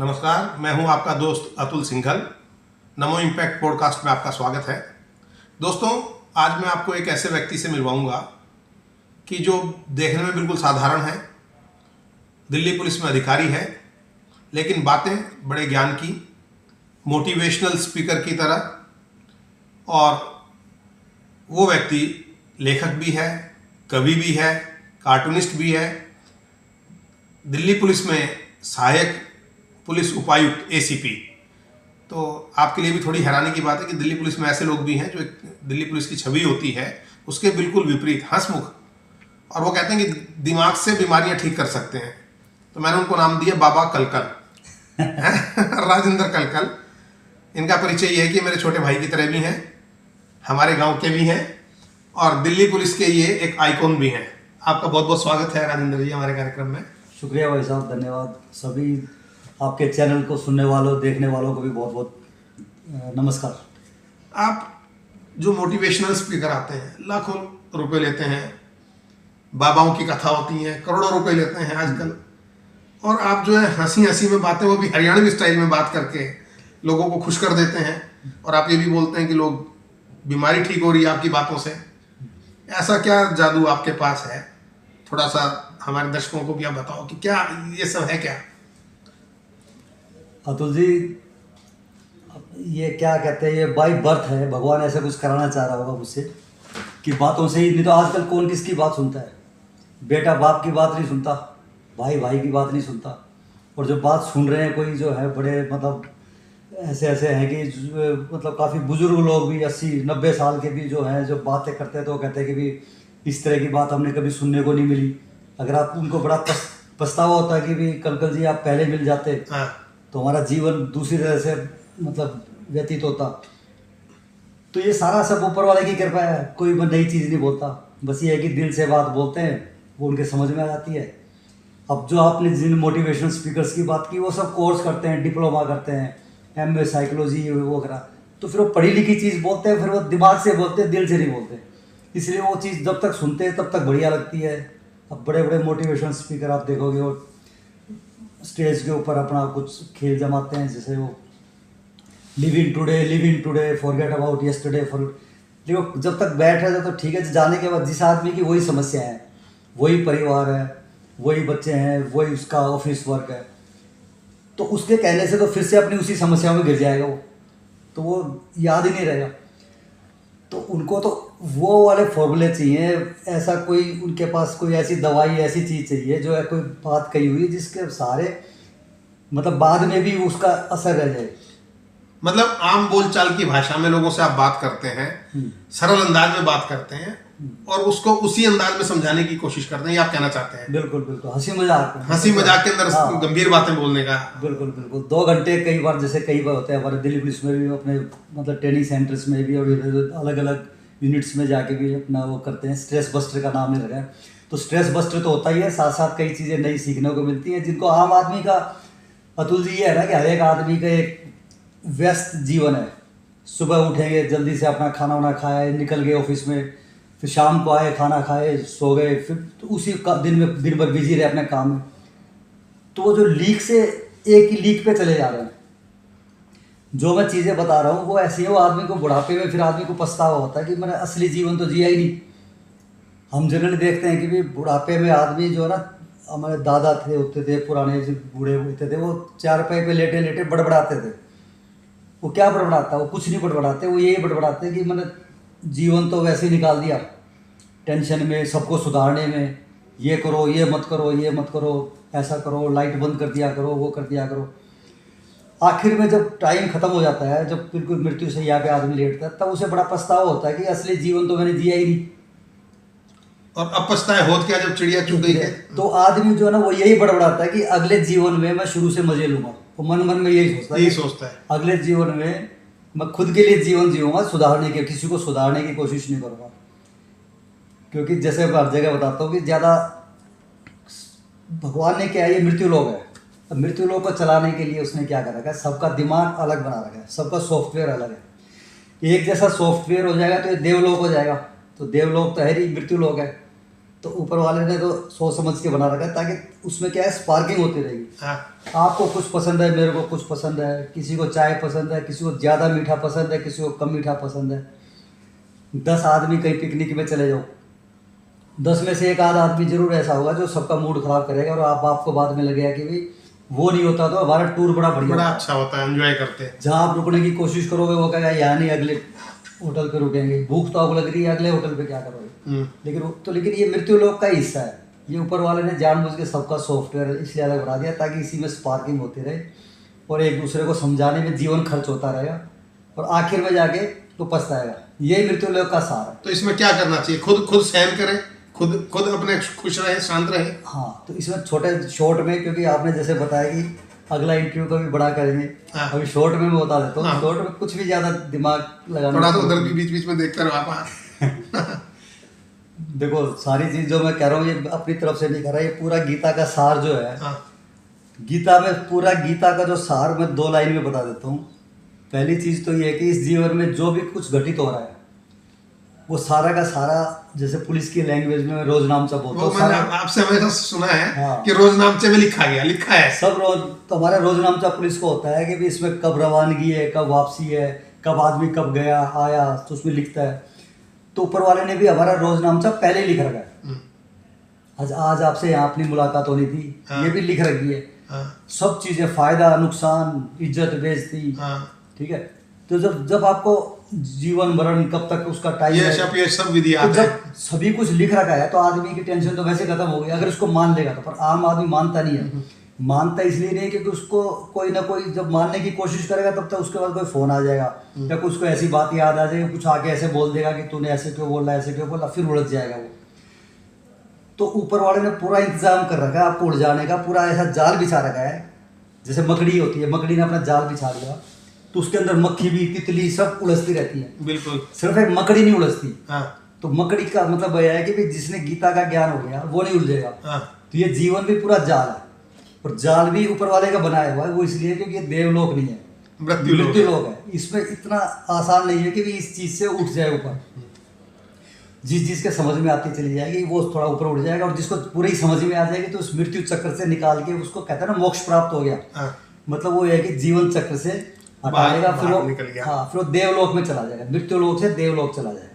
नमस्कार, मैं हूं आपका दोस्त अतुल सिंघल। नमो इम्पैक्ट पॉडकास्ट में आपका स्वागत है। दोस्तों, आज मैं आपको एक ऐसे व्यक्ति से मिलवाऊंगा कि जो देखने में बिल्कुल साधारण है, दिल्ली पुलिस में अधिकारी है, लेकिन बातें बड़े ज्ञान की, मोटिवेशनल स्पीकर की तरह। और वो व्यक्ति लेखक भी है, कवि भी है, कार्टूनिस्ट भी है, दिल्ली पुलिस में सहायक पुलिस उपायुक्त एसीपी। तो आपके लिए भी थोड़ी हैरानी की बात है कि दिल्ली पुलिस में ऐसे लोग भी हैं जो एक दिल्ली पुलिस की छवि होती है उसके बिल्कुल विपरीत, हंसमुख, और वो कहते हैं कि दिमाग से बीमारियां ठीक कर सकते हैं। तो मैंने उनको नाम दिया बाबा कलकल। राजेंद्र कलकल। इनका परिचय ये है कि मेरे छोटे भाई की तरह भी हैं, हमारे गांव के भी हैं, और दिल्ली पुलिस के ये एक आइकॉन भी हैं। आपका बहुत बहुत स्वागत है राजेंद्र जी हमारे कार्यक्रम में। शुक्रिया भाई साहब, धन्यवाद। सभी आपके चैनल को सुनने वालों, देखने वालों को भी बहुत बहुत नमस्कार। आप जो मोटिवेशनल स्पीकर आते हैं, लाखों रुपए लेते हैं, बाबाओं की कथा होती है, करोड़ों रुपए लेते हैं आजकल, और आप जो है हंसी हंसी में बातें, वो भी हरियाणवी स्टाइल में बात करके लोगों को खुश कर देते हैं। और आप ये भी बोलते हैं कि लोग बीमारी ठीक हो रही है आपकी बातों से। ऐसा क्या जादू आपके पास है? थोड़ा सा हमारे दर्शकों को भी आप बताओ कि क्या ये सब है क्या? अतुल जी, ये क्या कहते हैं, ये बाई बर्थ है। भगवान ऐसा कुछ कराना चाह रहा होगा मुझसे कि बातों से ही। नहीं तो आजकल कौन किसकी बात सुनता है? बेटा बाप की बात नहीं सुनता, भाई भाई की बात नहीं सुनता। और जो बात सुन रहे हैं कोई जो है बड़े मतलब ऐसे ऐसे हैं कि मतलब काफ़ी बुजुर्ग लोग भी 80-90 साल के भी जो हैं, जो बातें करते हैं तो वो कहते हैं कि भी इस तरह की बात हमने कभी सुनने को नहीं मिली। अगर आप उनको बड़ा पछतावा होता है कि भी कलकल जी आप पहले मिल जाते तो हमारा जीवन दूसरी तरह से मतलब व्यतीत होता। तो ये सारा सब ऊपर वाले की कृपा है। कोई नई चीज़ नहीं बोलता, बस ये है कि दिल से बात बोलते हैं, वो उनके समझ में आ जाती है। अब जो आपने जिन मोटिवेशनल स्पीकर्स की बात की, वो सब कोर्स करते हैं, डिप्लोमा करते हैं, MA साइकोलॉजी वगैरह। तो फिर वो पढ़ी लिखी चीज़ बोलते हैं, फिर वो दिमाग से बोलते हैं, दिल से नहीं बोलते। इसलिए वो चीज़ जब तक सुनते हैं तब तक बढ़िया लगती है। अब बड़े बड़े मोटिवेशनल स्पीकर आप देखोगे, वो स्टेज के ऊपर अपना कुछ खेल जमाते हैं, जैसे वो live in today forget about yesterday. देखो, जब तक बैठ रहे तो ठीक है, जाने के बाद जिस आदमी की वही समस्या है, वही परिवार है, वही बच्चे हैं, वही उसका ऑफिस वर्क है, तो उसके कहने से तो फिर से अपनी उसी समस्याओं में गिर जाएगा वो, तो वो याद ही नहीं रहेगा। तो उनको तो वो वाले फॉर्मूले चाहिए, ऐसा कोई उनके पास कोई ऐसी दवाई, ऐसी चीज़ चाहिए जो है कोई बात कही हुई जिसके सारे मतलब बाद में भी उसका असर रह जाए। मतलब आम बोलचाल की भाषा में लोगों से आप बात करते हैं, सरल अंदाज में बात करते हैं, और उसको उसी अंदाज में समझाने की कोशिश करते हैं, ये आप कहना चाहते हैं? बिल्कुल बिल्कुल, हंसी मजाक के अंदर हाँ, गंभीर बातें बोलने का। बिल्कुल बिल्कुल। 2 घंटे कई बार, जैसे कई बार होता है हमारे दिल्ली पुलिस में भी, अपने मतलब ट्रेनिंग सेंटर्स में भी और अलग अलग यूनिट्स में जाके भी अपना वो करते हैं। स्ट्रेस बस्टर का नाम ले रखा है। तो स्ट्रेस बस्टर तो होता ही है, साथ साथ कई चीज़ें नई सीखने को मिलती हैं, जिनको आम आदमी का, अतुल जी, ये है ना कि हर एक आदमी का एक व्यस्त जीवन है। सुबह उठेंगे, जल्दी से अपना खाना वाना खाए, निकल गए ऑफिस में, फिर शाम को आए, खाना खाए, सो गए, फिर तो उसी दिन भर बिजी रहे अपने काम में। तो वो जो लीक से एक ही लीक पे चले जा रहे हैं। जो मैं चीज़ें बता रहा हूँ वो ऐसी है, वो आदमी को बुढ़ापे में फिर आदमी को पछतावा होता है कि मैंने असली जीवन तो जिया ही नहीं। हम जनरली देखते हैं कि भी बुढ़ापे में आदमी जो है ना, हमारे दादा थे होते थे, पुराने जो बूढ़े होते थे, वो चारपाई पे लेटे लेटे बड़बड़ाते थे। वो क्या बड़बड़ाता है? वो कुछ नहीं बड़बड़ाते, वो यही बड़बड़ाते हैं कि मैंने जीवन तो वैसे ही निकाल दिया, टेंशन में, सबको सुधारने में, ये करो, ये मत करो, ये मत करो, ऐसा करो, लाइट बंद कर दिया करो, वो कर दिया करो। आखिर में जब टाइम ख़त्म हो जाता है, जब बिल्कुल मृत्यु से यहाँ पे आदमी लेटता है, तब उसे बड़ा पछतावा होता है कि असली जीवन तो मैंने जिया ही नहीं। और अब पछताए होत क्या जब चिड़िया चुग गई है। तो आदमी जो है ना, वो यही बड़बड़ाता है कि अगले जीवन में मैं शुरू से मजे लूंगा। वो मन मन में यही सोचता है अगले जीवन में मैं खुद के लिए जीवन जीऊंगा, सुधारने के, किसी को सुधारने की कोशिश नहीं करूँगा। क्योंकि जैसे मैं हर जगह बताता हूँ कि ज़्यादा भगवान ने क्या है, ये मृत्यु लोक है। अब मृत्यु लोक को चलाने के लिए उसने क्या कर रखा है, सबका दिमाग अलग बना रखा है, सबका सॉफ्टवेयर अलग है। एक जैसा सॉफ्टवेयर हो जाएगा तो ये देवलोक हो जाएगा। तो देवलोक तो है ही, मृत्यु लोक है। तो ऊपर वाले ने तो सोच समझ के बना रखा है ताकि उसमें क्या है, स्पार्किंग होती रहेगी। हाँ आपको कुछ पसंद है, मेरे को कुछ पसंद है, किसी को चाय पसंद है, किसी को ज़्यादा मीठा पसंद है, किसी को कम मीठा पसंद है। 10 आदमी कहीं पिकनिक में चले जाओ, 10 में से एक आध आदमी जरूर ऐसा होगा जो सबका मूड खराब करेगा, और आपको बाद में लगेगा कि भाई वो नहीं होता तो हमारा टूर बड़ा बढ़िया बड़ा होता। अच्छा होता है, एंजॉय करते हैं। जहाँ आप रुकने की कोशिश करोगे वो कहेगा यहाँ नहीं, अगले होटल पे रुकेंगे, भूख तो आपको लग रही है, अगले होटल पे क्या करोगे। लेकिन ये मृत्यु लोक का ही हिस्सा है। ये ऊपर वाले ने जानबूझ के सबका सॉफ्टवेयर इसलिए अलग बना दिया ताकि इसी में स्पार्किंग होती रहे और एक दूसरे को समझाने में जीवन खर्च होता रहेगा और आखिर में जाके तो पछताएगा। यही मृत्यु लोक का सार है। तो इसमें क्या करना चाहिए? खुद सहन करें, खुद अपने खुश रहे, शांत रहे। हाँ, तो इसमें छोटे शॉर्ट में, क्योंकि आपने जैसे बताया कि अगला इंटरव्यू का भी बड़ा करेंगे, हाँ। अभी शॉर्ट में मैं बता देता हूँ। हाँ। शॉर्ट में कुछ भी ज्यादा दिमाग लगाना, थोड़ा तो उधर भी बीच बीच में देखते रहो आप। देखो सारी चीज जो मैं कह रहा हूँ ये अपनी तरफ से नहीं कर रहा, ये पूरा गीता का सार जो है। हाँ गीता में पूरा गीता का जो सार मैं 2 लाइन में बता देता हूँ। पहली चीज तो ये है कि इस जीवन में जो भी कुछ घटित हो रहा है वो सारा का सारा, जैसे पुलिस की लैंग्वेज में रोज नामचा बोलता वो हूँ, मैंने सारा आपसे हमेशा सुना है हाँ। कि रोज नामचे में लिखा है। सब रोज तो हमारा रोज नामचा पुलिस को होता है कि भी इसमें कब रवानगी है, कब वापसी है, कब आदमी कब गया आया, तो उसमें लिखता है। तो ऊपर वाले ने भी हमारा रोज नामचा पहले ही लिख रखा है। आज आपसे यहाँ अपनी मुलाकात होनी थी, हाँ। ये भी लिख रखी है। हाँ सब चीजें, फायदा नुकसान, इज्जत बेइज्जती, हाँ, ठीक है। तो जब आपको जीवन मरण कब तक उसका टाइम ये सब विधि तो आता है। जब सभी कुछ लिख रखा है तो आदमी की टेंशन तो वैसे खत्म हो गई अगर उसको मान लेगा तो। पर आम आदमी मानता नहीं है। मानता इसलिए नहीं है क्योंकि उसको कोई ना कोई जब मानने की कोशिश करेगा तब तक उसके बाद कोई फोन आ जाएगा या कुछ को ऐसी बात याद आ जाएगी, कुछ आके ऐसे बोल देगा कि तूने ऐसे क्यों बोला, ऐसे क्यों बोला, फिर उलझ जाएगा वो। तो ऊपर वाले ने पूरा इंतजाम कर रखा है आपको उलझाने का, पूरा ऐसा जाल बिछा रखा है। जैसे मकड़ी होती है, मकड़ी ने अपना जाल बिछा दिया तो उसके अंदर मक्खी भी, तितली सब उलझती रहती है, बिल्कुल। सिर्फ एक मकड़ी नहीं उलझती। हाँ तो मकड़ी का मतलब यह है कि भाई जिसने गीता का ज्ञान हो गया वो नहीं उलझेगा। हाँ तो ये जीवन भी पूरा जाल है और जाल भी ऊपर वाले का बनाया हुआ है। वो इसलिए क्योंकि ये देवलोक नहीं है, मृत्यु लोक है। इसमें इतना आसान नहीं है कि भी इस चीज से उठ जाए ऊपर। जिस के समझ में आती चली जाएगी वो थोड़ा ऊपर उठ जाएगा और जिसको पूरी समझ में आ जाएगी तो उस मृत्यु चक्र से निकाल के उसको कहते हैं ना मोक्ष प्राप्त हो गया। हाँ। मतलब वो है कि जीवन चक्र से हटाएगा, फिर वो निकल गया। हाँ, फिर वो देवलोक में चला जाएगा, मृत्यु लोक से देवलोक चला जाएगा।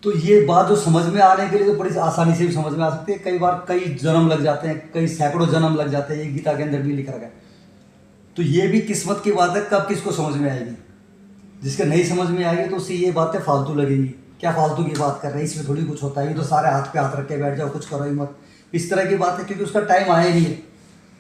तो ये बात जो समझ में आने के लिए तो बड़ी आसानी से भी समझ में आ सकती है। कई बार कई जन्म लग जाते हैं, कई सैकड़ों जन्म लग जाते हैं, ये गीता के अंदर भी लिख रखा है। तो ये भी किस्मत की बात है कब किसको समझ में आएगी। जिसके नहीं समझ में आएगी तो उसे ये बातें फालतू लगेंगी, क्या फालतू की बात कर रहे हैं, इसमें थोड़ी कुछ होता है, ये तो सारे हाथ पे हाथ रख के बैठ जाओ, कुछ करो ही मत, इस तरह की बात है। क्योंकि उसका टाइम आया ही नहीं है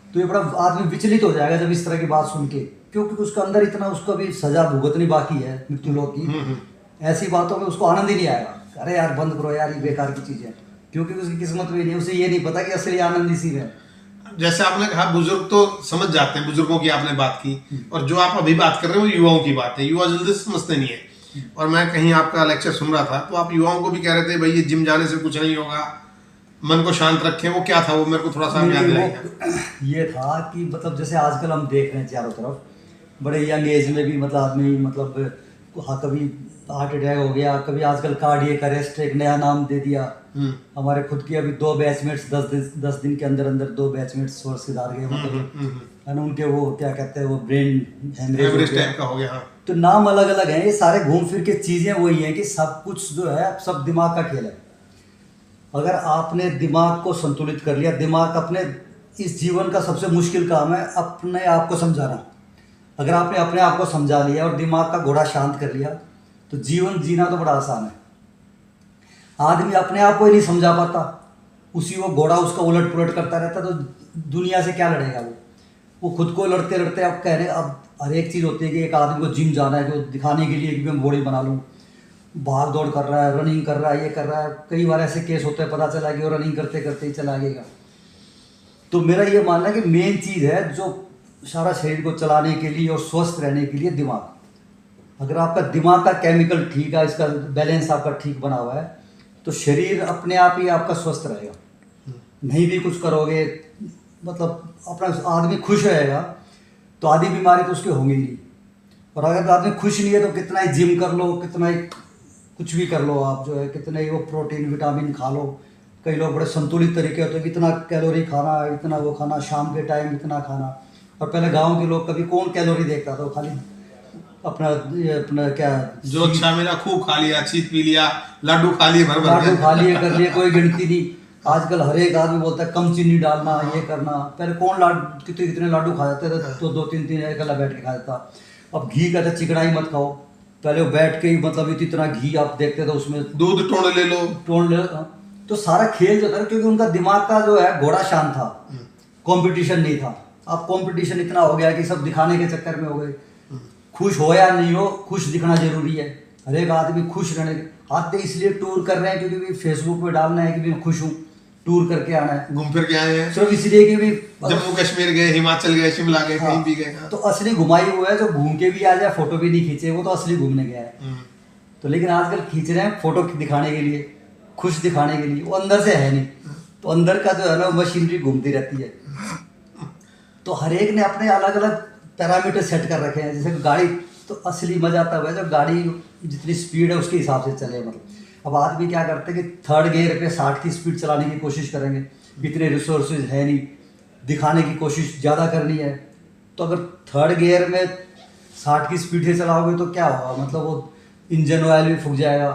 तो ये बड़ा आदमी विचलित हो जाएगा जब इस तरह की बात सुन के, क्योंकि उसका अंदर इतना उसको भी सजा भुगतनी बाकी है मृत्यु लोक की। ऐसी बातों में उसको आनंद ही नहीं आएगा। अरे यार बंद करो यार, ये बेकार की चीज़ है, क्योंकि उसकी किस्मत में नहीं है। उसे ये नहीं पता कि असली आनंद इसी में है। जैसे आपने कहा बुजुर्ग तो समझ जाते हैं, बुजुर्गों की आपने बात की, और जो आप अभी बात कर रहे हो युवाओं की बात है। युवा जल्दी से समझते नहीं है। और मैं कहीं आपका लेक्चर सुन रहा था तो आप युवाओं को भी कह रहे थे भाई ये जिम जाने से कुछ नहीं होगा, मन को शांत रखें। वो क्या था, वो मेरे को थोड़ा सा याद दिलाइए। ये था कि मतलब जैसे आजकल हम देख रहे हैं चारों तरफ बड़े यंग एज में भी मतलब आदमी मतलब हाँ, कभी हार्ट अटैक हो गया, कभी आजकल कार्डियक अरेस्ट एक नया नाम दे दिया। हमारे खुद की अभी 2 बैचमेट्स 10 दिन के अंदर अंदर 2 बैचमेट्स और सुधार गए, मतलब है ना, उनके वो क्या कहते हैं वो ब्रेन हेमरेज टाइप का हो गया। हाँ। तो नाम अलग अलग हैं, ये सारे घूम फिर के चीजें वही हैं कि सब कुछ जो है सब दिमाग का खेल है। अगर आपने दिमाग को संतुलित कर लिया, दिमाग अपने इस जीवन का सबसे मुश्किल काम है अपने आप को समझाना। अगर आपने अपने आप को समझा लिया और दिमाग का घोड़ा शांत कर लिया तो जीवन जीना तो बड़ा आसान है। आदमी अपने आप को ही नहीं समझा पाता, उसी वो घोड़ा उसका उलट पुलट करता रहता तो दुनिया से क्या लड़ेगा वो खुद को लड़ते लड़ते। अब कह रहे अब हर एक चीज़ होती है कि एक आदमी को जिम जाना है जो दिखाने के लिए कि मैं बॉडी बना लूँ, भाग दौड़ कर रहा है, रनिंग कर रहा है, ये कर रहा है। कई बार ऐसे केस होते हैं पता चला कि वो रनिंग करते करते ही चला गएगा। तो मेरा ये मानना है कि मेन चीज़ है जो सारा शरीर को चलाने के लिए और स्वस्थ रहने के लिए दिमाग। अगर आपका दिमाग का केमिकल ठीक है, इसका बैलेंस आपका ठीक बना हुआ है तो शरीर अपने आप ही आपका स्वस्थ रहेगा। नहीं भी कुछ करोगे मतलब अपना आदमी खुश रहेगा तो आधी बीमारी तो उसकी होंगी नहीं। और अगर आदमी खुश नहीं है तो कितना ही जिम कर लो, कितना ही कुछ भी कर लो आप, जो है कितने ही वो प्रोटीन विटामिन खा लो। कई लोग बड़े संतुलित तरीके होते हैं कि इतना कैलोरी खाना, इतना वो खाना, शाम के टाइम इतना खाना। और पहले गांव के लोग कभी कौन कैलोरी देखता था, वो खाली अपना ये अपना क्या जो अच्छा मिला खूब खा लिया, चीत पी लिया, लाडू खा लिए भर भर लाडू के। खा लिए, कर लिए, कोई गिनती नहीं। आजकल हर एक आदमी बोलता है कम चीनी डालना, ये करना। पहले कौन लाडू कितने कितने लाडू खा जाते थे, तो दो तीन तीन अकेला बैठ के खा जाता। अब घी का तो चिकनाई मत खाओ, पहले वो बैठ के ही मतलब इतना घी आप देखते थे उसमें, दूध टोड़ ले लो। टोन ले। तो सारा खेल जो था, क्योंकि उनका दिमाग का जो है घोड़ा शांत था, कंपटीशन नहीं था। अब कंपटीशन इतना हो गया कि सब दिखाने के चक्कर में हो गए। खुश हो या नहीं हो, खुश दिखना जरूरी है। हर एक आदमी खुश रहने आते इसलिए टूर कर रहे हैं क्योंकि भी फेसबुक पे डालना है कि भी मैं खुश हूँ, टूर करके आना है। घूम फिर के आए हैं, सिर्फ इसलिए कि भी जम्मू कश्मीर गए, हिमाचल गए, शिमला गए, हाँ, कहीं भी गए। हाँ। तो असली घुमाई हुआ है। जो घूम के भी आ जाए, फोटो भी नहीं खींचे, वो तो असली घूमने गया है। तो लेकिन आजकल खींच रहे हैं फोटो दिखाने के लिए, खुश दिखाने के लिए, वो अंदर से है नहीं। तो अंदर का जो है ना मशीनरी घूमती रहती है। तो हर एक ने अपने अलग अलग पैरामीटर सेट कर रखे हैं। जैसे गाड़ी, तो असली मजा आता है जब गाड़ी जितनी स्पीड है उसके हिसाब से चले। मतलब अब आदमी क्या करते हैं कि थर्ड गियर पे 60 की स्पीड चलाने की कोशिश करेंगे, इतने रिसोर्सेज है नहीं, दिखाने की कोशिश ज़्यादा करनी है। तो अगर थर्ड गियर में 60 की स्पीड से चलाओगे तो क्या होगा, मतलब वो इंजन ऑयल भी फूक जाएगा,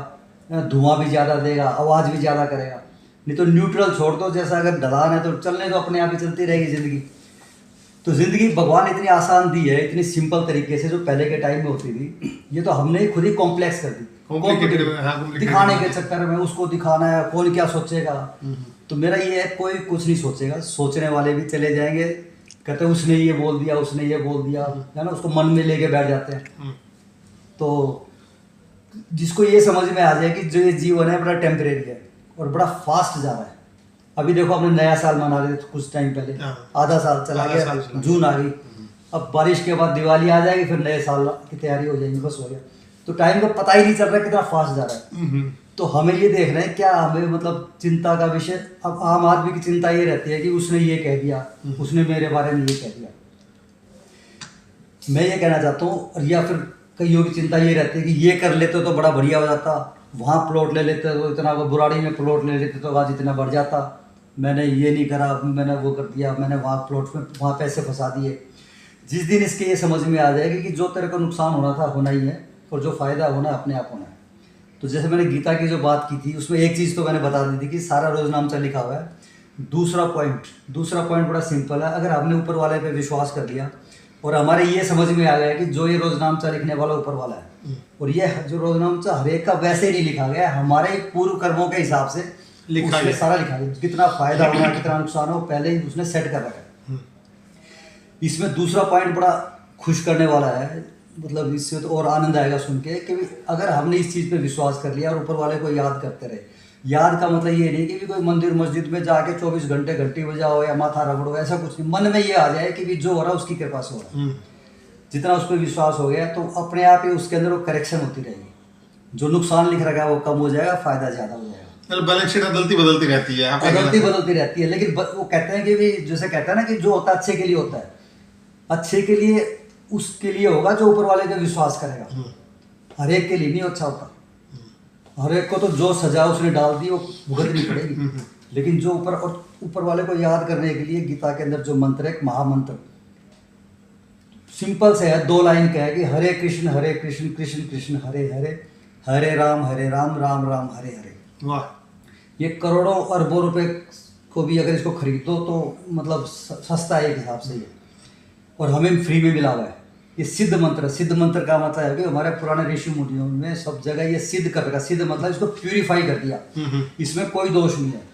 धुआं भी ज़्यादा देगा, आवाज़ भी ज़्यादा करेगा। नहीं तो न्यूट्रल छोड़ दो, जैसा अगर ढलान है तो चलने दो, अपने आप ही चलती रहेगी ज़िंदगी। तो ज़िंदगी भगवान इतनी आसान दी है, इतनी सिंपल तरीके से, जो पहले के टाइम में होती थी, ये तो हमने ही खुद ही कॉम्प्लेक्स कर दी। Complicated, हाँ, complicated दिखाने के बना दी। चक्कर में उसको दिखाना है, कौन क्या सोचेगा। तो मेरा ये है, कोई कुछ नहीं सोचेगा, सोचने वाले भी चले जाएंगे। कहते हैं उसने ये बोल दिया, उसने ये बोल दिया, है ना, उसको मन में लेके बैठ जाते हैं। तो जिसको ये समझ में आ जाए कि जो ये जीवन है बड़ा टेम्परेरी है और बड़ा फास्ट जा रहा है। अभी देखो हमने नया साल मना रहे थे कुछ टाइम पहले, हाँ। आधा साल चला आधा गया, साल चला जून आ गई। अब बारिश के बाद दिवाली आ जाएगी, फिर नए साल की तैयारी हो जाएगी, बस हो गया। तो टाइम का पता ही नहीं चल रहा कितना फास्ट जा रहा है। तो हमें ये देखना है क्या हमें, मतलब चिंता का विषय। अब आम आदमी की चिंता ये रहती है कि उसने ये कह दिया, उसने मेरे बारे में ये कह दिया। मैं ये कहना चाहता हूँ, या फिर कईयों की चिंता ये रहती है कि ये कर लेते तो बड़ा बढ़िया हो जाता, वहाँ प्लॉट ले लेते तो इतना, वो बुराड़ी में प्लॉट ले लेते तो आज इतना बढ़ जाता। मैंने ये नहीं करा, मैंने वो कर दिया, मैंने वहाँ प्लॉट में वहाँ पैसे फंसा दिए। जिस दिन इसके ये समझ में आ जाएगी कि जो तेरे को नुकसान होना था होना ही है, और जो फ़ायदा होना है अपने आप होना है। तो जैसे मैंने गीता की जो बात की थी, उसमें एक चीज़ तो मैंने बता दी थी कि सारा रोजनामचा लिखा हुआ है। दूसरा पॉइंट बड़ा सिंपल है। अगर हमने ऊपर वाले पे विश्वास कर लिया और हमारे ये समझ में आ गया कि जो ये रोजनामचा लिखने वाला ऊपर वाला है, और ये जो रोजनामचा हर एक का वैसे नहीं लिखा गया है, हमारे पूर्व कर्मों के हिसाब से लिखा उसमें है। सारा लिखा है। कितना फायदा होना, कितना नुकसान हो, पहले ही उसने सेट कर रखा है। इसमें दूसरा पॉइंट बड़ा खुश करने वाला है, मतलब इससे तो और आनंद आएगा सुन के कि अगर हमने इस चीज़ पे विश्वास कर लिया और ऊपर वाले को याद करते रहे। याद का मतलब ये नहीं कि कोई मंदिर मस्जिद में जाके 24 घंटे घंटी बजाओ या माथा रगड़ो, ऐसा कुछ नहीं। मन में ये आ जाए कि भी जो हो रहा है उसकी कृपा से हो रहा है। जितना उस पर विश्वास हो गया तो अपने आप ही उसके अंदर वो करेक्शन होती रहेगी। जो नुकसान लिख रखा है वो कम हो जाएगा, फायदा ज़्यादा हो जाएगा। बैलेंस शीट बदलती रहती है, आप बदलती रहती है, लेकिन वो कहते हैं कि भी जैसे कहते हैं ना कि जो होता है अच्छे के लिए होता है, अच्छे के लिए उसके लिए होगा जो ऊपर वाले पे विश्वास करेगा। हर एक के लिए नहीं अच्छा होता। हर एक को तो जो सजा उसने डाल दी वो भुगतनी पड़ेगी। लेकिन जो ऊपर वाले को याद करने के लिए गीता के अंदर जो मंत्र है, एक महामंत्र सिंपल से है, 2 लाइन का है कि हरे कृष्ण कृष्ण कृष्ण हरे हरे, हरे राम राम राम हरे हरे। वाह, ये करोड़ों अरबों रुपए को भी अगर इसको खरीदो तो मतलब सस्ता है एक हिसाब से ये, और हमें फ्री में मिला हुआ है। ये सिद्ध मंत्र का मतलब है कि हमारे पुराने ऋषि मुनियों में सब जगह ये सिद्ध कर रखा। सिद्ध मतलब इसको प्यूरिफाई कर दिया, इसमें कोई दोष नहीं है।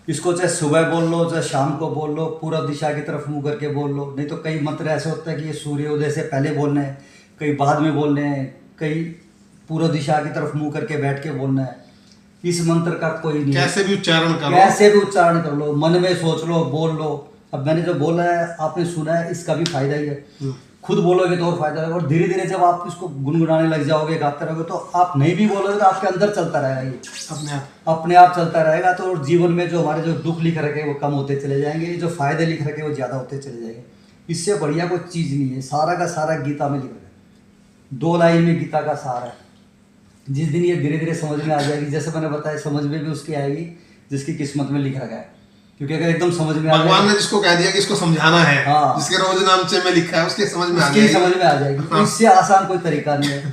इसको चाहे सुबह बोल लो, चाहे शाम को बोल लो, पूरब दिशा की तरफ मुंह करके बोल लो। नहीं तो कई मंत्र ऐसे होते हैं कि ये सूर्योदय से पहले बोलने हैं, कई बाद में बोलने हैं, कई पूरब दिशा की तरफ मुंह करके बैठ के बोलना है। इस मंत्र का कोई नहीं, कैसे भी उच्चारण करो, कैसे भी उच्चारण कर लो, मन में सोच लो, बोल लो। अब मैंने जो बोला है आपने सुना है, इसका भी फायदा ही है। खुद बोलोगे तो और फायदा है, और धीरे धीरे जब आप इसको गुनगुनाने लग जाओगे, गाते रहोगे, तो आप नहीं भी बोलोगे तो आपके अंदर चलता रहेगा, ये अपने आप चलता रहेगा। तो जीवन में जो हमारे जो दुख लिख रखे वो कम होते चले जाएंगे, जो फायदे लिख रखे वो ज़्यादा होते चले जाएंगे। इससे बढ़िया कोई चीज़ नहीं है। सारा का सारा गीता में लिख रखा है, 2 लाइन में गीता का सार है। जिस दिन ये धीरे धीरे समझ में आ जाएगी, जैसे मैंने बताया, समझ में भी उसकी आएगी जिसकी किस्मत में लिख रखा है। क्योंकि अगर एकदम समझ में आ भगवान जाए, ने जिसको कह दिया कि इसको समझाना है, हाँ, जिसके रोज नामचे में लिखा है उसके समझ में आ उसकी जाएगी। समझ में आ जाएगी। हाँ। इससे आसान कोई तरीका नहीं है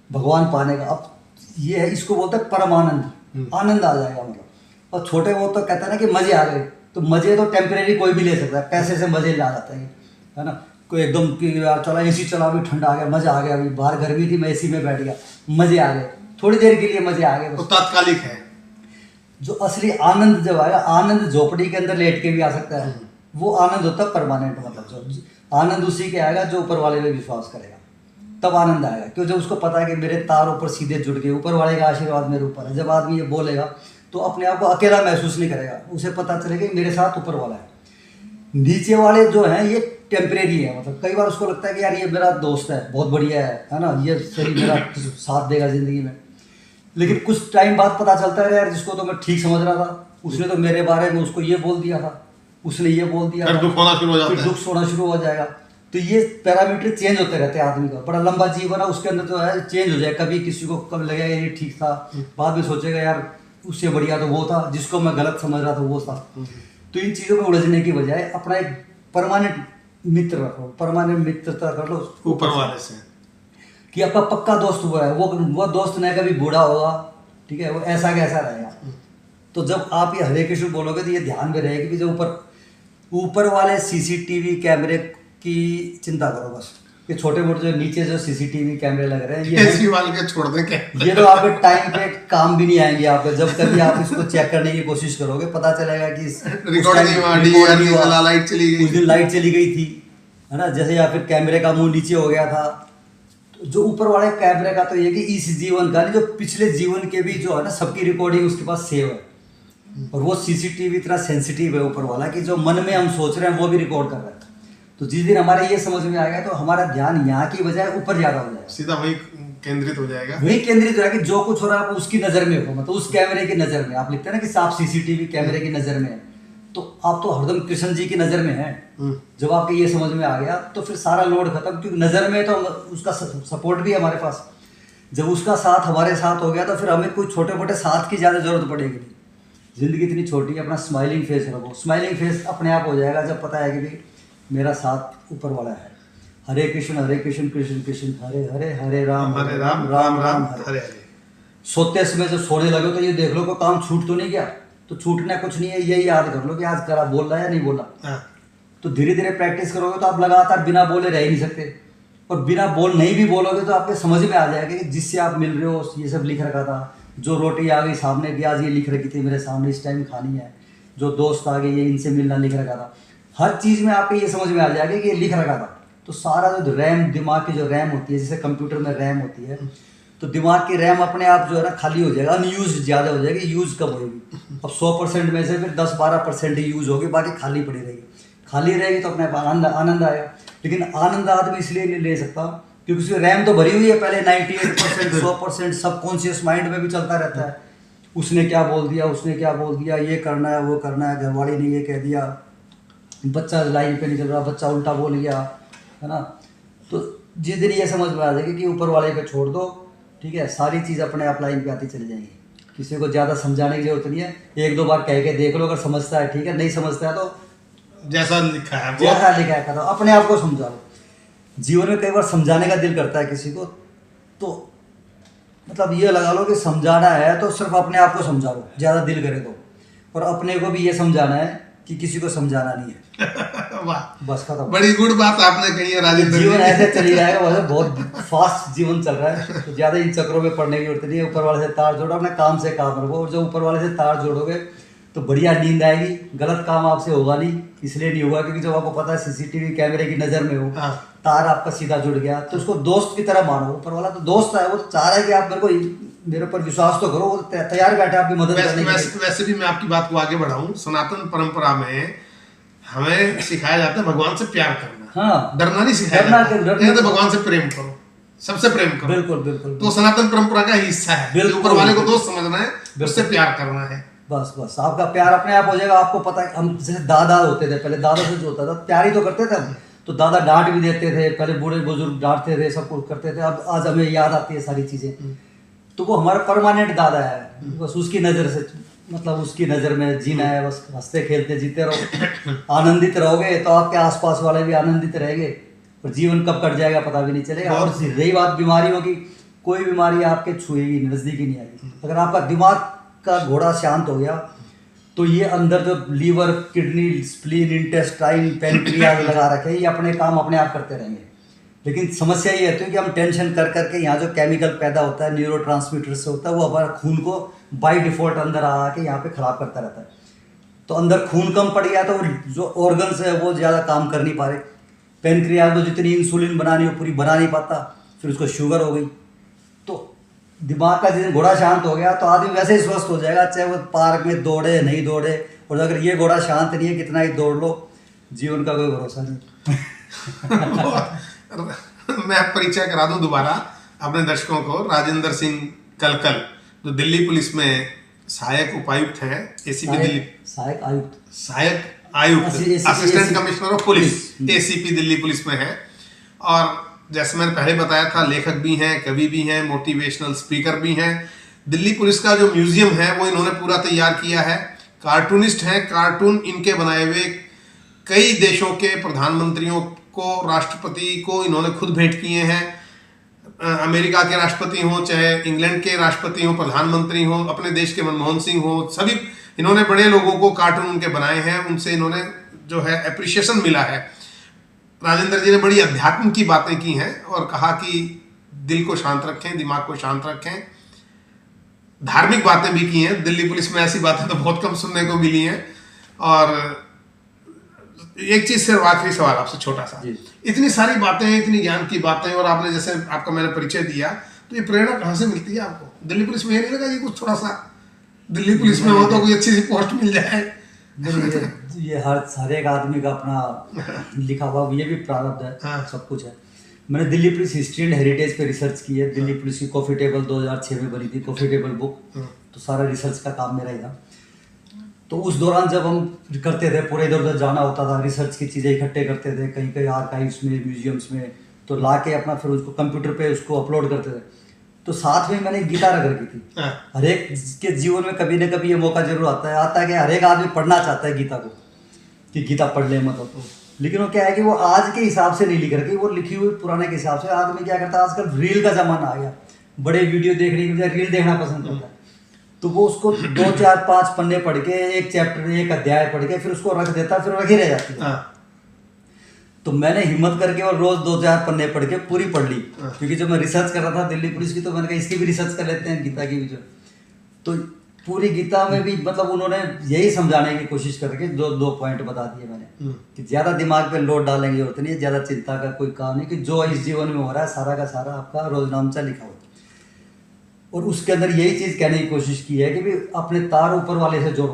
भगवान पाने का। अब ये है, इसको बोलते हैं परमानंद, आनंद आ जाएगा मतलब। और छोटे वो तो कहते हैं ना कि मजे आ गए, तो मजे तो टेम्परेरी कोई भी ले सकता है, पैसे से मजे ला जाते हैं, है ना। कोई एकदम कि यार चला एसी चला, अभी ठंडा आ गया, मजा आ गया, अभी बाहर गर्मी थी मैं एसी में बैठ गया, मजे आ गए, थोड़ी देर के लिए मजे आ गए तो बस। तात्कालिक है। जो असली आनंद जब आएगा, आनंद झोपड़ी के अंदर लेट के भी आ सकता है, वो आनंद होता है परमानेंट। मतलब जो आनंद उसी के आएगा जो ऊपर वाले में विश्वास करेगा, तब आनंद आएगा। क्यों, जब उसको पता है कि मेरे तार ऊपर सीधे जुड़ गए, ऊपर वाले का आशीर्वाद मेरे ऊपर है। जब आदमी ये बोलेगा तो अपने आप को अकेला महसूस नहीं करेगा, उसे पता चलेगा कि मेरे साथ ऊपर वाला है। नीचे वाले जो हैं ये टेम्परेरी है। मतलब कई बार उसको लगता है कि यार ये मेरा दोस्त है, बहुत बढ़िया है ना, ये सही मेरा साथ देगा जिंदगी में। लेकिन कुछ टाइम बाद पता चलता है यार जिसको तो मैं ठीक समझ रहा था, उसने तो मेरे बारे में उसको ये बोल दिया था, उसने ये बोल दिया फिर था, दुख होना शुरू हो जाता फिर है। दुख होना शुरू हो जाएगा। तो ये पैरामीटर चेंज होते रहते हैं आदमी का। बड़ा लंबा जीवन है, उसके अंदर जो है चेंज हो जाए। कभी किसी को कब लगेगा ये ठीक था, बाद में सोचेगा यार उससे बढ़िया तो वो था, जिसको मैं गलत समझ रहा था वो था। तो इन चीज़ों में उलझने की बजाय अपना एक परमानेंट मित्र रखो, परमानेंट मित्रता कर लो ऊपर वाले से, कि आपका पक्का दोस्त हुआ है। वो दोस्त न कभी बूढ़ा होगा, ठीक है, वो ऐसा कैसा रहेगा। तो जब आप ये हरे कृष्ण बोलोगे तो ये ध्यान में रहेगा कि जो ऊपर वाले सीसीटीवी कैमरे की चिंता करो बस। कि छोटे मोटे जो नीचे जो सीसीटीवी कैमरे लग रहे हैं ये एसी वाले के छोड़ दें क्या? ये तो आपके टाइम पे काम भी नहीं आएंगे आपके। जब कभी आप इसको चेक करने की कोशिश करोगे पता चलेगा कि रिकॉर्ड नहीं हुआ, डीवीआर नहीं चला, लाइट चली गई, उस दिन लाइट चली गई थी, है ना, जैसे, या फिर कैमरे का मुंह नीचे हो गया था। तो जो ऊपर वाले कैमरे का तो ये कि इस जीवन का नहीं, जो पिछले जीवन के भी जो है ना सबकी रिकॉर्डिंग उसके पास सेव है। और वो सीसीटीवी इतना सेंसिटिव है ऊपर वाला कि जो मन में हम सोच रहे हैं वो भी रिकॉर्ड कर रहा है। तो जिस दिन हमारे ये समझ में आएगा तो हमारा ध्यान यहाँ की बजाय ऊपर ज्यादा हो जाएगा, सीधा वही केंद्रित हो जाएगा। वही केंद्रित हो जाएगा कि जो कुछ हो रहा है आप उसकी नजर में हो, मतलब उस कैमरे की नजर में। आप लिखते हैं ना कि आप सीसीटीवी कैमरे की नजर में है, तो आप तो हरदम कृष्ण जी की नजर में है। जब आपको ये समझ में आ गया तो फिर सारा लोड खत्म, क्योंकि नजर में तो उसका सपोर्ट भी है हमारे पास। जब उसका साथ हमारे साथ हो गया तो फिर हमें कोई छोटे मोटे साथ की ज्यादा जरूरत पड़ेगी नहीं। जिंदगी इतनी छोटी है, अपना स्माइलिंग फेस रखो। स्माइलिंग फेस अपने आप हो जाएगा जब पता है कि भाई मेरा साथ ऊपर वाला है। हरे कृष्ण कृष्ण कृष्ण हरे हरे, हरे राम राम राम हरे हरे। सोते समय जब सोने लगे तो ये देख लो कोई काम छूट तो नहीं गया। तो छूटना कुछ नहीं है, यही याद कर लो कि आज करा बोल रहा है या नहीं बोला। तो धीरे धीरे प्रैक्टिस करोगे तो आप लगातार बिना बोले रह ही नहीं सकते। और बिना बोल नहीं भी बोलोगे तो आपके समझ में आ जाएगा कि जिससे आप मिल रहे हो ये सब लिख रखा था। जो रोटी आ गई सामने की आज ये लिख रखी थी मेरे सामने, इस टाइम खानी है। जो दोस्त आ गए ये इनसे मिलना लिख रखा था। हर चीज़ में आपको ये समझ में आ जाएगा कि ये लिख रखा था। तो सारा जो रैम, दिमाग की जो रैम होती है, जैसे कंप्यूटर में रैम होती है, तो दिमाग की रैम अपने आप जो है ना खाली हो जाएगा, अनयूज ज़्यादा हो जाएगी, यूज कम होगी। अब 100% में से फिर 10-12% ही यूज होगी, बाकी खाली पड़ी रहेगी। खाली रहेगी तो अपने आनंद आएगा। लेकिन आनंद आदमी इसलिए नहीं ले सकता क्योंकि उसकी रैम तो भरी हुई है पहले 98%, 100% सबकॉन्शियस माइंड में भी चलता रहता है। उसने क्या बोल दिया, उसने क्या बोल दिया, ये करना है वो करना है, घरवाली ने ये कह दिया, बच्चा लाइन पे नहीं चल रहा, बच्चा उल्टा बोल गया, है ना। तो जिस दिन ये समझ में आ जाएगी कि ऊपर वाले पे छोड़ दो, ठीक है, सारी चीज़ अपने आप लाइन पे आती चली जाएंगी। किसी को ज़्यादा समझाने की जरूरत नहीं है, 1-2 बार कह के देख लो, अगर समझता है ठीक है, नहीं समझता है तो जैसा लिखा है जैसा लिखा है करो, अपने आप को समझा लो। जीवन में कई बार समझाने का दिल करता है किसी को, तो मतलब ये लगा लो कि समझाना है तो सिर्फ अपने आप को समझा लो, ज़्यादा दिल करे तो। और अपने को भी ये समझाना है कि किसी को समझाना नहीं है। वाह, बस खत्म। बड़ी गुड बात आपने कही है राजेंद्र जी। जीवन ऐसे चली जाएगा, वैसे बहुत फास्ट जीवन चल रहा है, तो ज़्यादा इन चक्रों में पड़ने की जरूरत नहीं है। ऊपर वाले से तार जोड़ो, अपने काम से काम रखो। और जब ऊपर वाले से तार जोड़ोगे तो बढ़िया नींद आएगी। गलत काम आपसे होगा नहीं, इसलिए नहीं होगा क्योंकि जब आपको पता है सीसीटीवी कैमरे की नज़र में हो, तार आपका सीधा जुड़ गया, तो उसको दोस्त की तरह मानो। ऊपर वाला तो दोस्त है, वो चाह रहा है कि आप मेरे ऊपर विश्वास तो करो, वो तैयार बैठे आपकी मदद करने के लिए। वैसे भी मैं आपकी बात को आगे बढ़ाऊं, सनातन परंपरा में हमें सिखाया जाता है भगवान से प्यार करना। हाँ, डरना नहीं सिखाया जाता, तो भगवान से प्रेम करो, सबसे प्रेम करो। बिल्कुल बिल्कुल। तो सनातन परंपरा का हिस्सा है, ऊपर वाले को दोस्त समझना है, उससे प्यार करना है। बस बस आपका प्यार अपने आप हो जाएगा। आपको पता है, हम जैसे दादा होते थे पहले, दादा से जो होता था प्यार ही तो करते थे हम। तो दादा डांट भी देते थे, पहले बूढ़े बुजुर्ग डांटते थे, सब कुछ करते थे। अब आज हमें याद आती है सारी चीज़ें। तो वो हमारा परमानेंट दादा है, बस उसकी नज़र से, मतलब उसकी नज़र में जीना है, बस हंसते खेलते जीते रहो, आनंदित रहोगे तो आपके आसपास वाले भी आनंदित रहेंगे, और जीवन कब कट जाएगा पता भी नहीं चलेगा। और रही बात बीमारियों की, कोई बीमारी आपके छुएगी, नज़दीक ही नहीं आएगी। अगर आपका दिमाग का घोड़ा शांत हो गया तो ये अंदर जो liver, kidney, spleen, intestine, pancreas लगा रखे, ये अपने काम अपने आप करते रहेंगे। लेकिन समस्या ये होती है कि हम टेंशन कर करके यहाँ जो केमिकल पैदा होता है न्यूरोट्रांसमीटर से होता है, वो हमारा खून को बाय डिफ़ॉल्ट अंदर आके यहाँ पे ख़राब करता रहता है। तो अंदर खून कम पड़ गया तो जो ऑर्गन्स है वो ज़्यादा काम कर नहीं पा रहे। पैनक्रियाज को जितनी इंसुलिन बनानी हो पूरी बना नहीं पाता, फिर उसको शुगर हो गई। तो दिमाग का जिस घोड़ा शांत हो गया तो आदमी वैसे ही स्वस्थ हो जाएगा, चाहे वो पार्क में दौड़े नहीं दौड़े। और अगर ये घोड़ा शांत नहीं है, कितना ही दौड़ लो, जीवन का कोई भरोसा नहीं। मैं परिचय करा दूं दोबारा अपने दर्शकों को। राजेंद्र सिंह कलकल, जो दिल्ली पुलिस में सहायक उपायुक्त हैं, एसीपी दिल्ली, सहायक आयुक्त, assistant commissioner of police, ACP Delhi police में है। और जैसे मैंने पहले बताया था, लेखक भी हैं, कवि भी हैं, मोटिवेशनल स्पीकर भी हैं। दिल्ली पुलिस का जो म्यूजियम है वो इन्होंने पूरा तैयार किया है। कार्टूनिस्ट हैं, कार्टून इनके बनाए हुए कई देशों के प्रधानमंत्रियों को, राष्ट्रपति को इन्होंने खुद भेंट किए हैं। अमेरिका के राष्ट्रपति हों, चाहे इंग्लैंड के राष्ट्रपति हों, प्रधानमंत्री हों, अपने देश के मनमोहन सिंह हों, सभी इन्होंने बड़े लोगों को कार्टून उनके बनाए हैं। उनसे इन्होंने जो है एप्रिशिएशन मिला है। राजेंद्र जी ने बड़ी अध्यात्म की बातें की हैं और कहा कि दिल को शांत रखें, दिमाग को शांत रखें। धार्मिक बातें भी की हैं। दिल्ली पुलिस में ऐसी बातें तो बहुत कम सुनने को मिली हैं। और एक चीज सिर्फ आखिरी सवाल आपसे छोटा सा, इतनी सारी बातें, इतनी ज्ञान की बातें, और आपने जैसे आपका मैंने परिचय दिया, तो ये प्रेरणा कहाँ से मिलती है आपको? दिल्ली पुलिस में ये नहीं लगा कि कुछ थोड़ा सा दिल्ली पुलिस में हो तो कोई अच्छी सी पोस्ट मिल जाए? ये हर एक आदमी का अपना लिखा हुआ ये भी प्रारब्ध है। हाँ। सब कुछ है। मैंने Delhi police history and heritage पे रिसर्च की है। दिल्ली पुलिस की कॉफी टेबल 2006 में बनी थी, कॉफी टेबल बुक। तो सारा रिसर्च का काम मेरा ही था। तो उस दौरान जब हम करते थे, पूरे इधर उधर जाना होता था, रिसर्च की चीज़ें इकट्ठे करते थे, कहीं कहीं आर्काइव्स में, म्यूजियम्स में, तो ला के अपना फिर उसको कंप्यूटर पे उसको अपलोड करते थे। तो साथ में मैंने गीता रख रखी थी। हर एक के जीवन में कभी न कभी ये मौका जरूर आता है कि हर एक आदमी पढ़ना चाहता है गीता को, कि गीता पढ़ ले मतलब। तो लेकिन वो क्या है कि वो आज के हिसाब से नहीं लिख रखी, वो लिखी हुई पुराने के हिसाब से। आदमी क्या करता है, आजकल रील का जमाना आ गया, बड़े वीडियो देखने के बजाय रील देखना पसंद करता है। तो वो उसको 2, 4, 5 पन्ने पढ़ के, एक चैप्टर, एक अध्याय पढ़ के फिर उसको रख देता, फिर रखी रह जाती है। तो मैंने हिम्मत करके और रोज 2, 4 पन्ने पढ़ के पूरी पढ़ ली। क्योंकि जब मैं रिसर्च कर रहा था दिल्ली पुलिस की, तो मैंने कहा इसकी भी रिसर्च कर लेते हैं, गीता की भी। जो तो पूरी गीता में भी मतलब उन्होंने यही समझाने की कोशिश करके 2 पॉइंट बता दिए मैंने, कि ज़्यादा दिमाग पे लोड डालने की जरूरत नहीं है, ज़्यादा चिंता का कोई काम नहीं, कि जो इस जीवन में हो रहा है सारा का सारा आपका रोजनामचा लिखा हो। और उसके अंदर यही चीज़ कहने की कोशिश की है कि भी अपने तार ऊपर वाले से जोड़ो,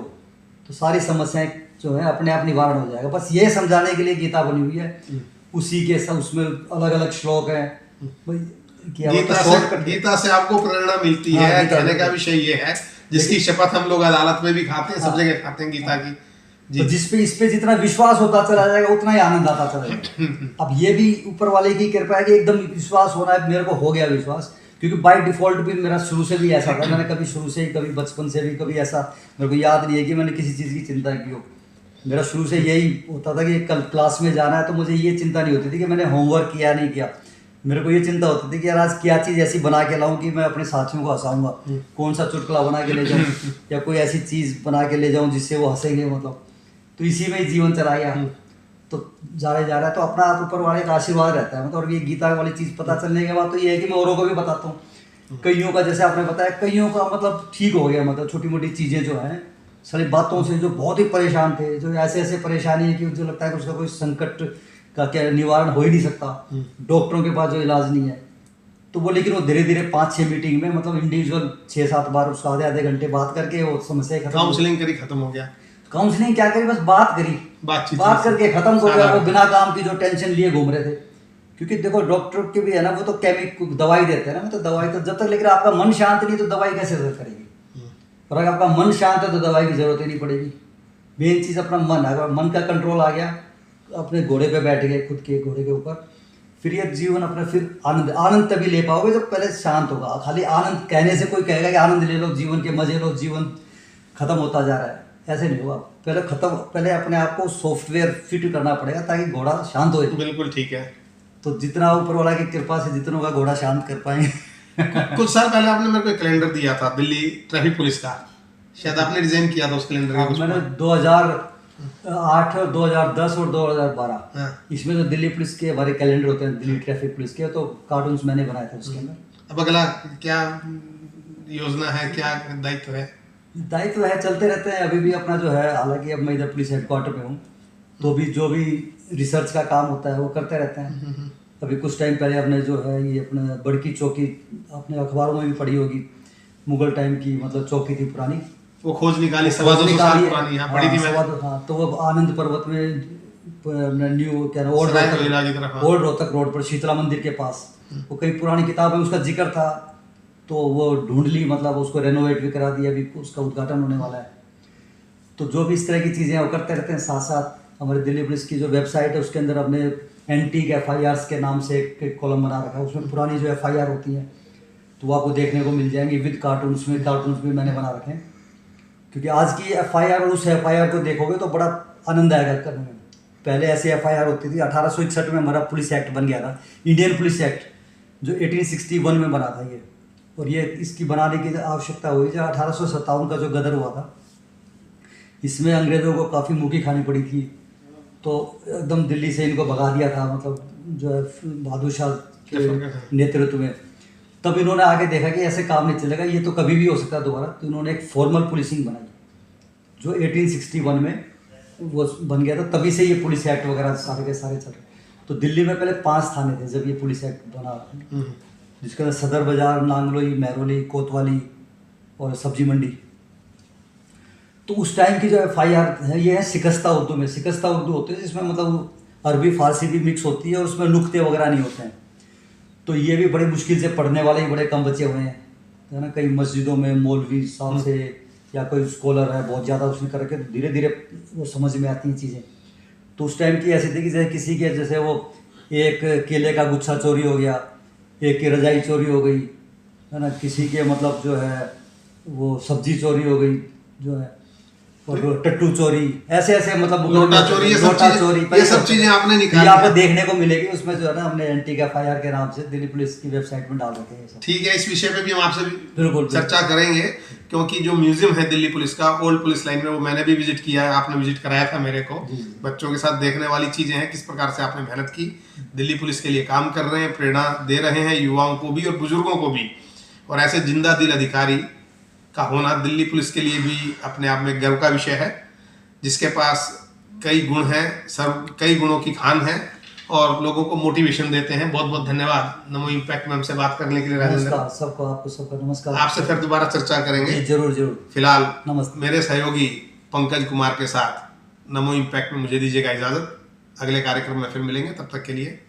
तो सारी समस्याएं जो है अपने आप निवारण हो जाएगा। बस ये समझाने के लिए गीता बनी हुई है। उसी के सब उसमें अलग अलग श्लोक हैं। गीता से आपको प्रेरणा मिलती है। कहने का विषय ये है, जिसकी शपथ हम लोग अदालत में भी खाते हैं, सब जगह खाते हैं गीता की। तो जिसपे इस पे जितना विश्वास होता चला जाएगा उतना ही आनंद आता चला जाएगा। अब ये भी ऊपर वाले की कृपा है कि एकदम विश्वास होना है। मेरे को हो गया विश्वास, क्योंकि बाय डिफॉल्ट भी मेरा शुरू से भी ऐसा था। मैंने कभी शुरू से ही, कभी बचपन से भी, कभी ऐसा मेरे को याद नहीं है कि मैंने किसी चीज़ की चिंता की हो। मेरा शुरू से यही होता था कि कल क्लास में जाना है, तो मुझे ये चिंता नहीं होती थी कि मैंने होमवर्क किया नहीं किया। मेरे को ये चिंता होती थी कि यार आज क्या चीज़ ऐसी बना के लाऊं कि मैं अपने साथियों को हंसाऊंगा, कौन सा चुटकुला बना के ले जाऊं या कोई ऐसी चीज़ बना के ले जाऊं जिससे वो हंसेंगे। मतलब तो इसी में ही जीवन चला गया। तो जा रहा है तो अपना आप ऊपर वाले का आशीर्वाद रहता है। मतलब और ये गीता वाली चीज़ पता चलने के बाद तो ये है कि मैं औरों को भी बताता हूँ। कईयों का, जैसे आपने बताया, कईयों का मतलब ठीक हो गया। मतलब छोटी मोटी चीज़ें जो हैं, सारी बातों से, जो बहुत ही परेशान थे, जो ऐसे ऐसे परेशानी है कि मुझे लगता है कि उसका कोई संकट का क्या निवारण हो ही नहीं सकता, डॉक्टरों के पास जो इलाज नहीं है। तो वो लेकिन वो धीरे धीरे 5-6 मीटिंग में, मतलब इंडिविजुअल 6-7 बार उसका आधे घंटे बात करके वो समस्या खत्म, काउंसलिंग करी, खत्म हो गया। काउंसलिंग क्या करी, बस बात करी, बात करके खत्म हो गया। वो बिना काम की जो टेंशन लिए घूम रहे थे। क्योंकि देखो डॉक्टर के भी है ना, वो तो केमिकल दवाई देते हैं ना, तो दवाई तो जब तक, लेकिन आपका मन शांत नहीं तो दवाई कैसे असर करेगी। और अगर आपका मन शांत है तो दवाई की जरूरत ही नहीं पड़ेगी। मेन चीज़ अपना मन है। अगर मन का कंट्रोल आ गया, अपने घोड़े पे बैठ गए, खुद के घोड़े के ऊपर, फिर ये जीवन अपना फिर आनंद आनंद तभी ले पाओगे जब पहले शांत होगा। खाली आनंद कहने से कोई कहेगा कि आनंद ले लो, जीवन के मजे लो, जीवन खत्म होता जा रहा है, ऐसे नहीं होगा। पहले अपने आप को सॉफ्टवेयर फिट करना पड़ेगा ताकि घोड़ा शांत हो। बिल्कुल ठीक है। तो जितना ऊपर वाला की कृपा से जितनों का घोड़ा शांत कर पाए। कुछ साल पहले आपने मेरे को एक कैलेंडर दिया था दिल्ली ट्रैफिक पुलिस का, शायद आपने डिजाइन किया था उस कैलेंडर का कुछ। मैंने 2008 और 2010 और 2012 हाँ। इसमें जो दिल्ली पुलिस के हमारे कैलेंडर होते हैं, दिल्ली ट्रैफिक पुलिस के, तो कार्टून्स मैंने बनाए थे उसके अंदर। अब अगला क्या योजना है, क्या दायित्व है? दायित्व है, चलते रहते हैं अभी भी अपना जो है। हालांकि अब मैं इधर पुलिस हेडक्वार्टर में हूँ, तो भी जो भी रिसर्च का काम होता है वो करते रहते हैं। अभी कुछ टाइम पहले अपने जो है ये अपने बड़की चौकी, अपने अखबारों में भी पढ़ी होगी, मुगल टाइम की मतलब चौकी थी पुरानी, वो खोज निकाली 250 साल पुरानी। हाँ, पढ़ी थी मैंने। हाँ, तो वो आनंद पर्वत में न्यू क्या ओल्ड रोहतक रोड पर शीतला मंदिर के पास वो कई पुरानी किताब है, उसका जिक्र था। तो वो ढूंढ ली, मतलब उसको रेनोवेट भी करा दिया, अभी उसका उद्घाटन होने वाला है। तो जो भी इस तरह की चीज़ें वो करते रहते हैं। साथ साथ हमारे दिल्ली पुलिस की जो वेबसाइट है उसके अंदर अपने एंटीक FIRs के नाम से एक कॉलम बना रखा है। उसमें पुरानी जो FIR होती हैं तो वो आपको देखने को मिल जाएंगी विद कार्टून्स में। कार्टून्स भी मैंने बना रखे हैं, क्योंकि आज की FIR और उस FIR को देखोगे तो बड़ा आनंद आएगा करने में। पहले ऐसी FIR होती थी। 1861 में हमारा पुलिस एक्ट बन गया था, इंडियन पुलिस एक्ट, जो 1861 में बना था ये। और ये इसकी बनाने की आवश्यकता हुई जब 1857 का जो गदर हुआ था, इसमें अंग्रेज़ों को काफ़ी मुक्की खानी पड़ी थी। तो एकदम दिल्ली से इनको भगा दिया था, मतलब जो है बहादुर शाह के नेतृत्व में। तब इन्होंने आगे देखा कि ऐसे काम नहीं चलेगा, ये तो कभी भी हो सकता है दोबारा। तो इन्होंने एक फॉर्मल पुलिसिंग बनाई जो 1861 में वो बन गया था। तभी से ये पुलिस एक्ट वगैरह सारे के सारे चल रहे। तो दिल्ली में पहले 5 थाने थे जब ये पुलिस एक्ट बना, जिसके अंदर सदर बाजार, नांगलोई, महरौली, कोतवाली और सब्जी मंडी। तो उस टाइम की जो FIR है ये है शिकस्ता उर्दू में। शिकस्ता उर्दू होती है जिसमें मतलब अरबी फारसी भी मिक्स होती है और उसमें नुक्ते वगैरह नहीं होते हैं। तो ये भी बड़ी मुश्किल से पढ़ने वाले ही बड़े कम बचे हुए हैं, है ना। कई मस्जिदों में मौलवी साहब से या कोई स्कॉलर है बहुत ज़्यादा उसने करके धीरे धीरे वो समझ में आती हैं चीज़ें। तो उस टाइम की ऐसी थी कि जैसे किसी के जैसे वो एक केले का गुच्छा चोरी हो गया, एक की रजाई चोरी हो गई, है ना। किसी के मतलब जो है वो सब्जी चोरी हो गई जो है, और टट्टू चोरी, ऐसे ऐसे मतलब लोटा चोरी, ये सब चीजें आपने निकाली, आपको देखने को मिलेगी उसमें जो है ना। हमने एंटीक FIR के नाम से दिल्ली पुलिस की वेबसाइट में डाल रखे हैं। ठीक है, इस विषय पे भी हम आपसे बिल्कुल चर्चा करेंगे, क्योंकि जो म्यूजियम है दिल्ली पुलिस का ओल्ड पुलिस लाइन में, वो मैंने भी विजिट किया है, आपने विजिट कराया था मेरे को। बच्चों के साथ देखने वाली चीजें हैं, किस प्रकार से आपने मेहनत की, दिल्ली पुलिस के लिए काम कर रहे हैं, प्रेरणा दे रहे हैं युवाओं को भी और बुजुर्गों को भी। और ऐसे जिंदा दिल अधिकारी का होना दिल्ली पुलिस के लिए भी अपने आप में गर्व का विषय है, जिसके पास कई गुण हैं, कई गुणों की खान है और लोगों को मोटिवेशन देते हैं। बहुत बहुत धन्यवाद नमो इम्पैक्ट में हमसे बात करने के लिए राजेंद्र। सबको आपको सबका नमस्कार। आपसे फिर दोबारा चर्चा करेंगे। जरूर जरूर। फिलहाल नमस्ते। मेरे सहयोगी पंकज कुमार के साथ नमो इम्पैक्ट में मुझे दीजिएगा इजाजत। अगले कार्यक्रम में फिर मिलेंगे, तब तक के लिए